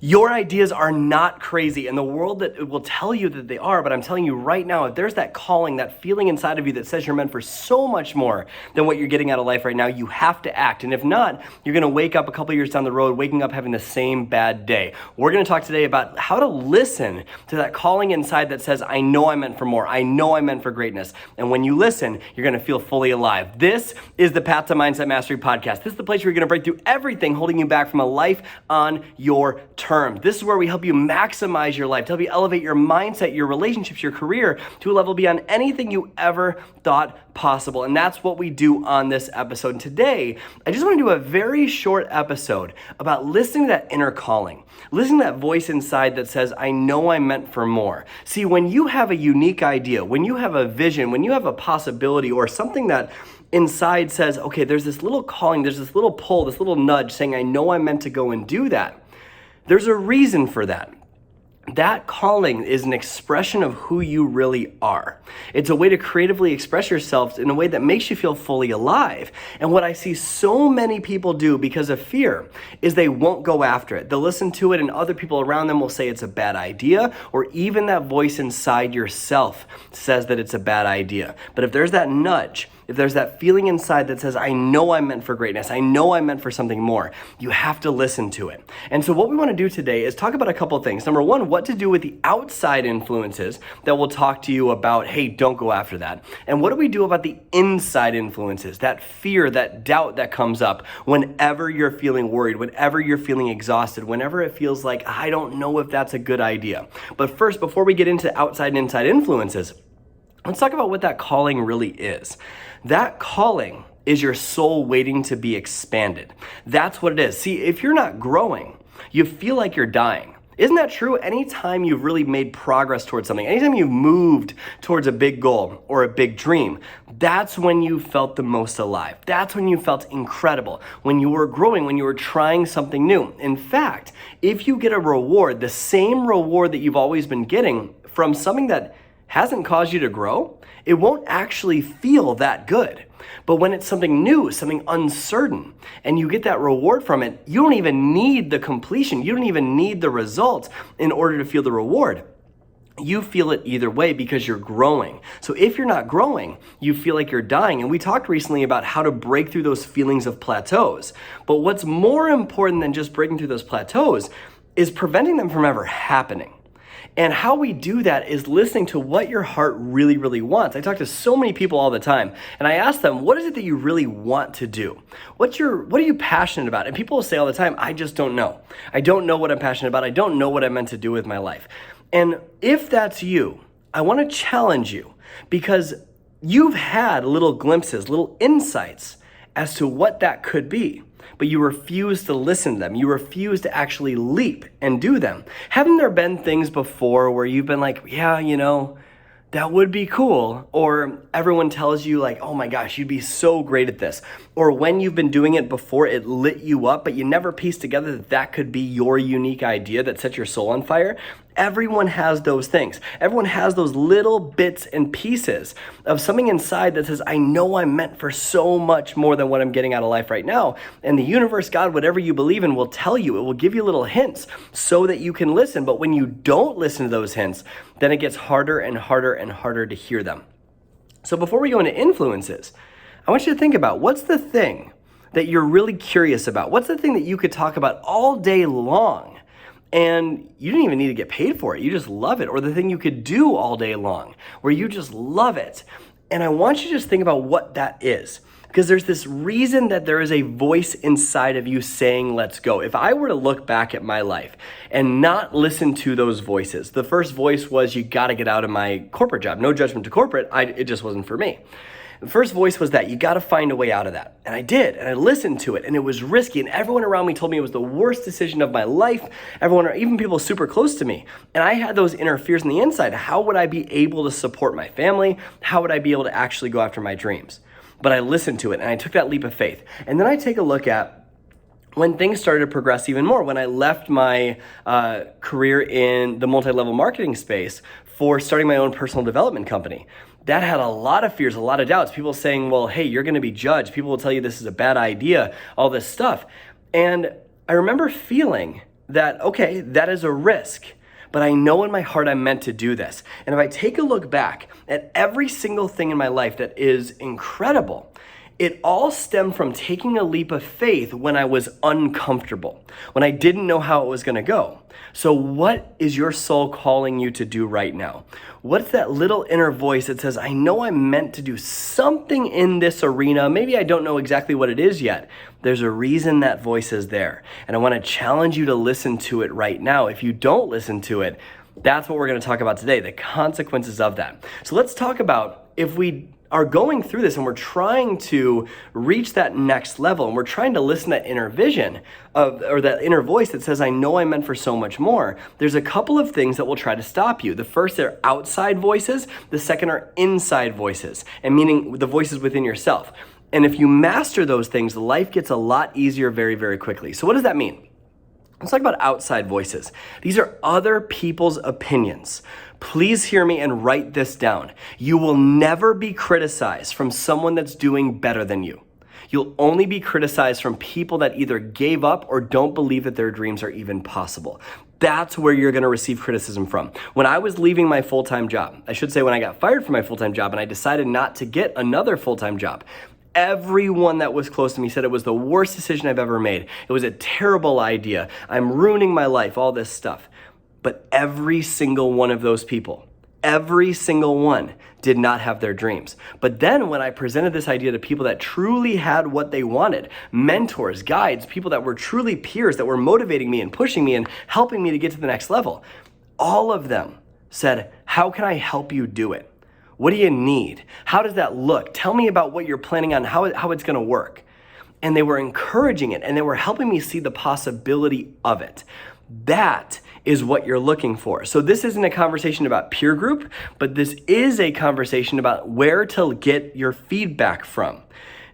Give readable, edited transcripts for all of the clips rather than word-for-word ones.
Your ideas are not crazy, and the world that will tell you that they are, but I'm telling you right now, if there's that calling, that feeling inside of you that says you're meant for so much more than what you're getting out of life right now, you have to act. And if not, you're gonna wake up a couple years down the road, waking up having the same bad day. We're gonna talk today about how to listen to that calling inside that says, I know I'm meant for more, I know I'm meant for greatness. And when you listen, you're gonna feel fully alive. This is the Path to Mindset Mastery podcast. This is the place where you're gonna break through everything holding you back from a life on your terms. This is where we help you maximize your life, to help you elevate your mindset, your relationships, your career to a level beyond anything you ever thought possible. And that's what we do on this episode. And today, I just want to do a very short episode about listening to that inner calling, listening to that voice inside that says, I know I'm meant for more. See, when you have a unique idea, when you have a vision, when you have a possibility or something that inside says, okay, there's this little calling, there's this little pull, this little nudge saying, I know I'm meant to go and do that. There's a reason for that. That calling is an expression of who you really are. It's a way to creatively express yourself in a way that makes you feel fully alive. And what I see so many people do because of fear is they won't go after it. They'll listen to it and other people around them will say it's a bad idea, or even that voice inside yourself says that it's a bad idea. But if there's that nudge, if there's that feeling inside that says, I know I'm meant for greatness, I know I'm meant for something more, you have to listen to it. And so what we want to do today is talk about a couple of things. Number one, what to do with the outside influences that will talk to you about, hey, don't go after that. And what do we do about the inside influences, that fear, that doubt that comes up whenever you're feeling worried, whenever you're feeling exhausted, whenever it feels like, I don't know if that's a good idea. But first, before we get into outside and inside influences, let's talk about what that calling really is. That calling is your soul waiting to be expanded. That's what it is. See, if you're not growing, you feel like you're dying. Isn't that true? Anytime you've really made progress towards something, anytime you've moved towards a big goal or a big dream, that's when you felt the most alive. That's when you felt incredible, when you were growing, when you were trying something new. In fact, if you get a reward, the same reward that you've always been getting from something that hasn't caused you to grow, it won't actually feel that good. But when it's something new, something uncertain, and you get that reward from it, you don't even need the completion. You don't even need the results in order to feel the reward. You feel it either way because you're growing. So if you're not growing, you feel like you're dying. And we talked recently about how to break through those feelings of plateaus. But what's more important than just breaking through those plateaus is preventing them from ever happening. And how we do that is listening to what your heart really, really wants. I talk to so many people all the time, and I ask them, what is it that you really want to do? What are you passionate about? And people will say all the time, I just don't know. I don't know what I'm passionate about. I don't know what I'm meant to do with my life. And if that's you, I want to challenge you because you've had little glimpses, little insights as to what that could be. But you refuse to listen to them. You refuse to actually leap and do them. Haven't there been things before where you've been like, yeah, that would be cool. Or everyone tells you like, oh my gosh, you'd be so great at this. Or when you've been doing it before, it lit you up, but you never pieced together that that could be your unique idea that set your soul on fire. Everyone has those things. Everyone has those little bits and pieces of something inside that says, I know I'm meant for so much more than what I'm getting out of life right now. And the universe, God, whatever you believe in will tell you. It will give you little hints so that you can listen. But when you don't listen to those hints, then it gets harder and harder and harder to hear them. So before we go into influences, I want you to think about what's the thing that you're really curious about? What's the thing that you could talk about all day long? And you didn't even need to get paid for it. You just love it. Or the thing you could do all day long where you just love it. And I want you to just think about what that is. Because there's this reason that there is a voice inside of you saying, let's go. If I were to look back at my life and not listen to those voices, the first voice was, you got to get out of my corporate job. No judgment to corporate. It just wasn't for me. The first voice was that you got to find a way out of that. And I did, and I listened to it, and it was risky. And everyone around me told me it was the worst decision of my life. Everyone, even people super close to me. And I had those inner fears on the inside. How would I be able to support my family? How would I be able to actually go after my dreams? But I listened to it, and I took that leap of faith. And then I take a look at when things started to progress even more, when I left my career in the multi-level marketing space for starting my own personal development company. That had a lot of fears, a lot of doubts. People saying, well, hey, you're going to be judged. People will tell you this is a bad idea, all this stuff. And I remember feeling that, okay, that is a risk, but I know in my heart I'm meant to do this. And if I take a look back at every single thing in my life that is incredible, it all stemmed from taking a leap of faith when I was uncomfortable, when I didn't know how it was going to go. So what is your soul calling you to do right now? What's that little inner voice that says, I know I'm meant to do something in this arena. Maybe I don't know exactly what it is yet. There's a reason that voice is there. And I want to challenge you to listen to it right now. If you don't listen to it, that's what we're going to talk about today, the consequences of that. So let's talk about if we are going through this and we're trying to reach that next level and we're trying to listen to that inner vision or that inner voice that says, I know I'm meant for so much more. There's a couple of things that will try to stop you. The first are outside voices. The second are inside voices, and meaning the voices within yourself. And if you master those things, life gets a lot easier very, very quickly. So what does that mean? Let's talk about outside voices. These are other people's opinions. Please hear me and write this down. You will never be criticized from someone that's doing better than you. You'll only be criticized from people that either gave up or don't believe that their dreams are even possible. That's where you're going to receive criticism from. When I was leaving my full-time job, I should say when I got fired from my full-time job and I decided not to get another full-time job, everyone that was close to me said it was the worst decision I've ever made. It was a terrible idea. I'm ruining my life, all this stuff. But every single one of those people, every single one did not have their dreams. But then when I presented this idea to people that truly had what they wanted, mentors, guides, people that were truly peers, that were motivating me and pushing me and helping me to get to the next level, all of them said, how can I help you do it? What do you need? How does that look? Tell me about what you're planning on, how it's gonna work. And they were encouraging it and they were helping me see the possibility of it. That is what you're looking for. So this isn't a conversation about peer group, but this is a conversation about where to get your feedback from.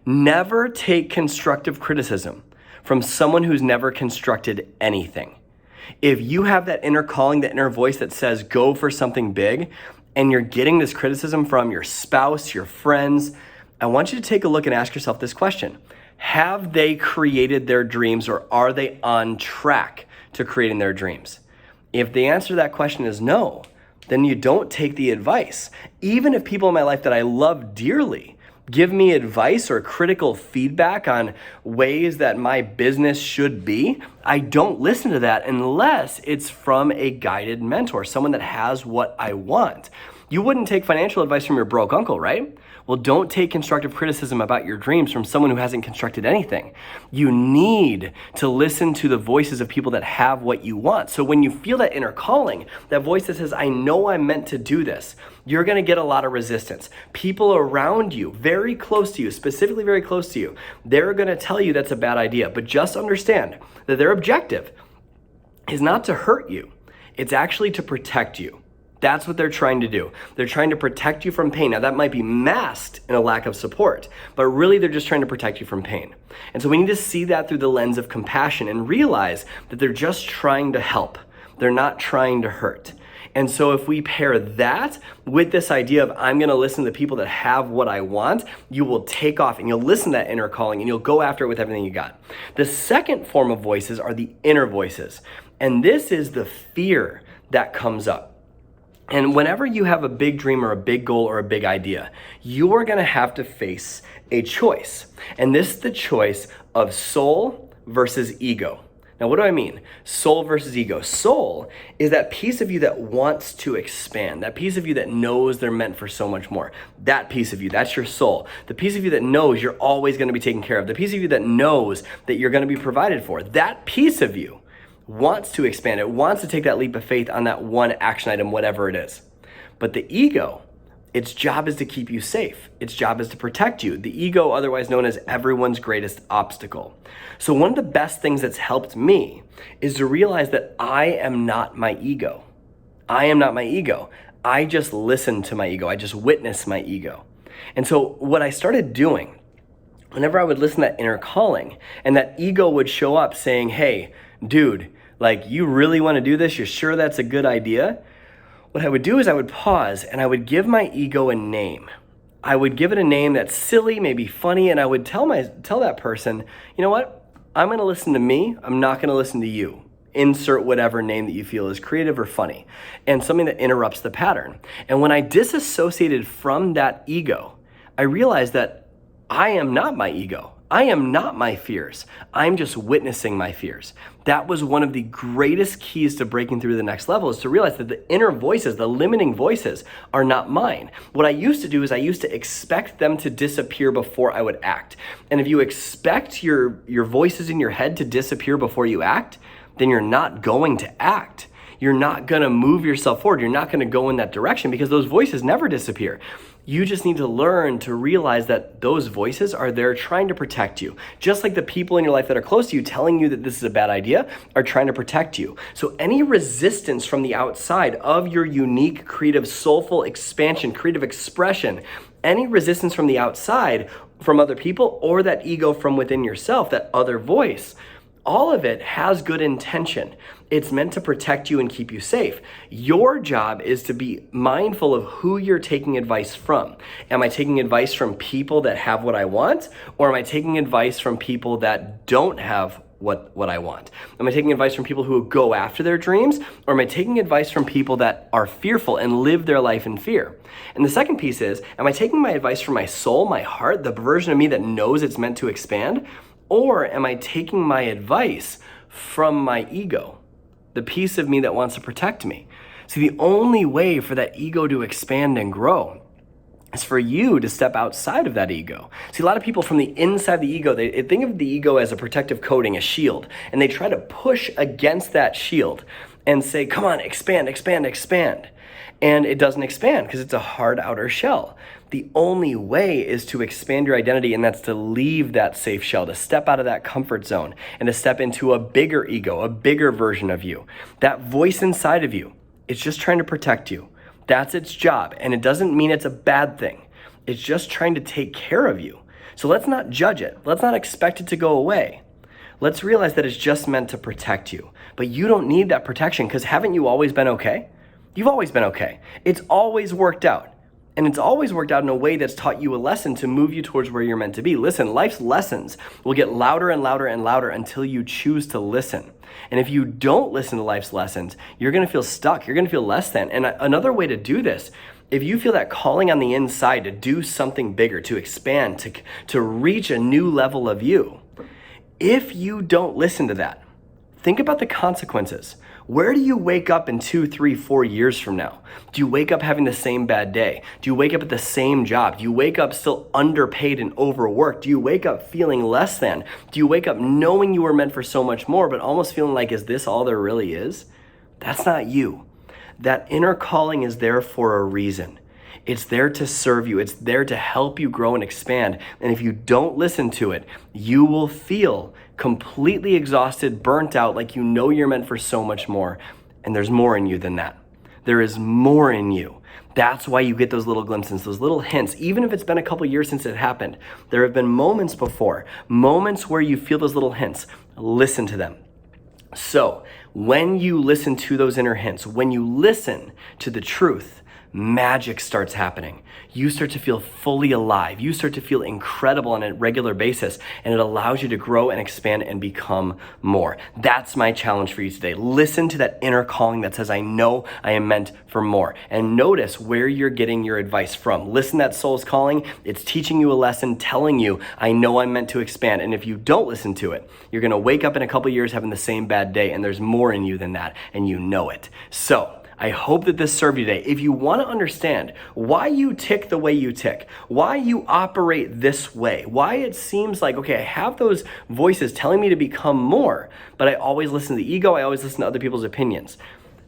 Never take constructive criticism from someone who's never constructed anything. If you have that inner calling, that inner voice that says, go for something big, and you're getting this criticism from your spouse, your friends, I want you to take a look and ask yourself this question. Have they created their dreams, or are they on track to creating their dreams? If the answer to that question is no, then you don't take the advice. Even if people in my life that I love dearly give me advice or critical feedback on ways that my business should be, I don't listen to that unless it's from a guided mentor, someone that has what I want. You wouldn't take financial advice from your broke uncle, right? Well, don't take constructive criticism about your dreams from someone who hasn't constructed anything. You need to listen to the voices of people that have what you want. So when you feel that inner calling, that voice that says, I know I'm meant to do this, you're gonna get a lot of resistance. People around you, very close to you, specifically very close to you, they're gonna tell you that's a bad idea. But just understand that their objective is not to hurt you. It's actually to protect you. That's what they're trying to do. They're trying to protect you from pain. Now that might be masked in a lack of support, but really they're just trying to protect you from pain. And so we need to see that through the lens of compassion and realize that they're just trying to help. They're not trying to hurt. And so if we pair that with this idea of I'm gonna listen to the people that have what I want, you will take off and you'll listen to that inner calling and you'll go after it with everything you got. The second form of voices are the inner voices. And this is the fear that comes up. And whenever you have a big dream or a big goal or a big idea, you are gonna have to face a choice. And this is the choice of soul versus ego. Now, what do I mean? Soul versus ego. Soul is that piece of you that wants to expand, that piece of you that knows they're meant for so much more. That piece of you, that's your soul. The piece of you that knows you're always gonna be taken care of. The piece of you that knows that you're gonna be provided for. That piece of you wants to expand. It wants to take that leap of faith on that one action item, whatever it is. But the ego, its job is to keep you safe. Its job is to protect you. The ego, otherwise known as everyone's greatest obstacle. So one of the best things that's helped me is to realize that I am not my ego. I am not my ego. I just listen to my ego. I just witness my ego. And so what I started doing, whenever I would listen to that inner calling and that ego would show up saying, hey, dude, like, you really want to do this? You're sure that's a good idea? What I would do is I would pause and I would give my ego a name. I would give it a name that's silly, maybe funny, and I would tell that person, you know what? I'm going to listen to me. I'm not going to listen to you. insert whatever name that you feel is creative or funny, and something that interrupts the pattern. And when I disassociated from that ego, I realized that I am not my ego. I am not my fears. I'm just witnessing my fears. That was one of the greatest keys to breaking through the next level, is to realize that the inner voices, the limiting voices, are not mine. What I used to do is I used to expect them to disappear before I would act. And if you expect your voices in your head to disappear before you act, then you're not going to act. You're not going to move yourself forward. You're not going to go in that direction, because those voices never disappear. You just need to learn to realize that those voices are there trying to protect you. Just like the people in your life that are close to you telling you that this is a bad idea are trying to protect you. So any resistance from the outside of your unique, creative, soulful expansion, creative expression, any resistance from the outside, from other people, or that ego from within yourself, that other voice, all of it has good intention. It's meant to protect you and keep you safe. Your job is to be mindful of who you're taking advice from. Am I taking advice from people that have what I want? Or am I taking advice from people that don't have what I want? Am I taking advice from people who go after their dreams? Or am I taking advice from people that are fearful and live their life in fear? And the second piece is, am I taking my advice from my soul, my heart, the version of me that knows it's meant to expand? Or am I taking my advice from my ego, the piece of me that wants to protect me? See, the only way for that ego to expand and grow is for you to step outside of that ego. See, a lot of people from the inside the ego, they think of the ego as a protective coating, a shield, and they try to push against that shield and say, come on, expand, expand, expand. And it doesn't expand because it's a hard outer shell. The only way is to expand your identity, and that's to leave that safe shell, to step out of that comfort zone and to step into a bigger ego, a bigger version of you. That voice inside of you, it's just trying to protect you. That's its job, and it doesn't mean it's a bad thing. It's just trying to take care of you. So let's not judge it. Let's not expect it to go away. Let's realize that it's just meant to protect you. But you don't need that protection, because haven't you always been okay? You've always been okay. It's always worked out. And it's always worked out in a way that's taught you a lesson to move you towards where you're meant to be. Listen, life's lessons will get louder and louder and louder until you choose to listen. And if you don't listen to life's lessons, you're gonna feel stuck. You're gonna feel less than. And another way to do this, if you feel that calling on the inside to do something bigger, to expand, to reach a new level of you, if you don't listen to that, think about the consequences. Where do you wake up in 2, 3, 4 years from now? Do you wake up having the same bad day? Do you wake up at the same job? Do you wake up still underpaid and overworked? Do you wake up feeling less than? Do you wake up knowing you were meant for so much more, but almost feeling like, is this all there really is? That's not you. That inner calling is there for a reason. It's there to serve you. It's there to help you grow and expand. And if you don't listen to it, you will feel completely exhausted, burnt out, like you know you're meant for so much more. And there's more in you than that. There is more in you. That's why you get those little glimpses, those little hints. Even if it's been a couple years since it happened, there have been moments before, moments where you feel those little hints. Listen to them. So when you listen to those inner hints, when you listen to the truth, magic starts happening. You start to feel fully alive. You start to feel incredible on a regular basis, and it allows you to grow and expand and become more. That's my challenge for you today. Listen to that inner calling that says, I know I am meant for more. And notice where you're getting your advice from. Listen to that soul's calling. It's teaching you a lesson, telling you, I know I'm meant to expand. And if you don't listen to it, you're going to wake up in a couple years having the same bad day, and there's more in you than that, and you know it. So I hope that this served you today. If you want to understand why you tick the way you tick, why you operate this way, why it seems like, okay, I have those voices telling me to become more, but I always listen to the ego, I always listen to other people's opinions.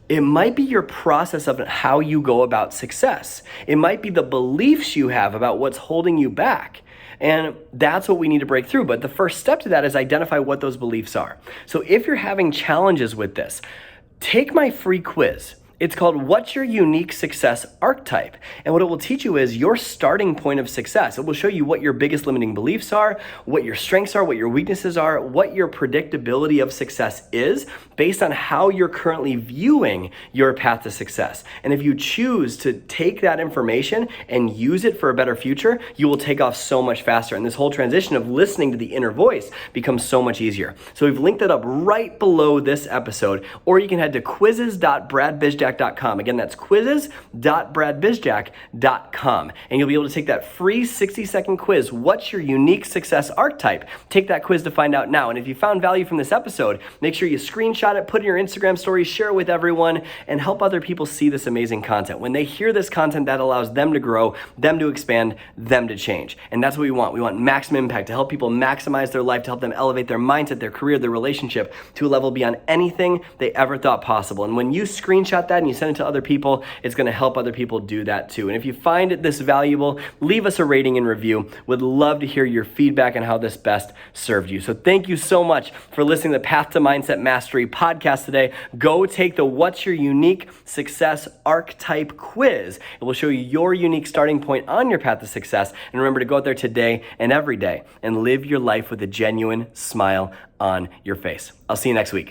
It might be your process of how you go about success. It might be the beliefs you have about what's holding you back. And that's what we need to break through. But the first step to that is identify what those beliefs are. So if you're having challenges with this, take my free quiz. It's called What's Your Unique Success Archetype? And what it will teach you is your starting point of success. It will show you what your biggest limiting beliefs are, what your strengths are, what your weaknesses are, what your predictability of success is based on how you're currently viewing your path to success. And if you choose to take that information and use it for a better future, you will take off so much faster. And this whole transition of listening to the inner voice becomes so much easier. So we've linked that up right below this episode, or you can head to quizzes.bradbizjack.com. Again, that's quizzes.bradbizjack.com. And you'll be able to take that free 60-second quiz. What's your unique success archetype? Take that quiz to find out now. And if you found value from this episode, make sure you screenshot it, put it in your Instagram stories, share it with everyone, and help other people see this amazing content. When they hear this content, that allows them to grow, them to expand, them to change. And that's what we want. We want maximum impact to help people maximize their life, to help them elevate their mindset, their career, their relationship to a level beyond anything they ever thought possible. And when you screenshot that and you send it to other people, it's going to help other people do that too. And if you find this valuable, leave us a rating and review. Would love to hear your feedback on how this best served you. So thank you so much for listening to the Path to Mindset Mastery podcast today. Go take the What's Your Unique Success Archetype quiz. It will show you your unique starting point on your path to success. And remember to go out there today and every day and live your life with a genuine smile on your face. I'll see you next week.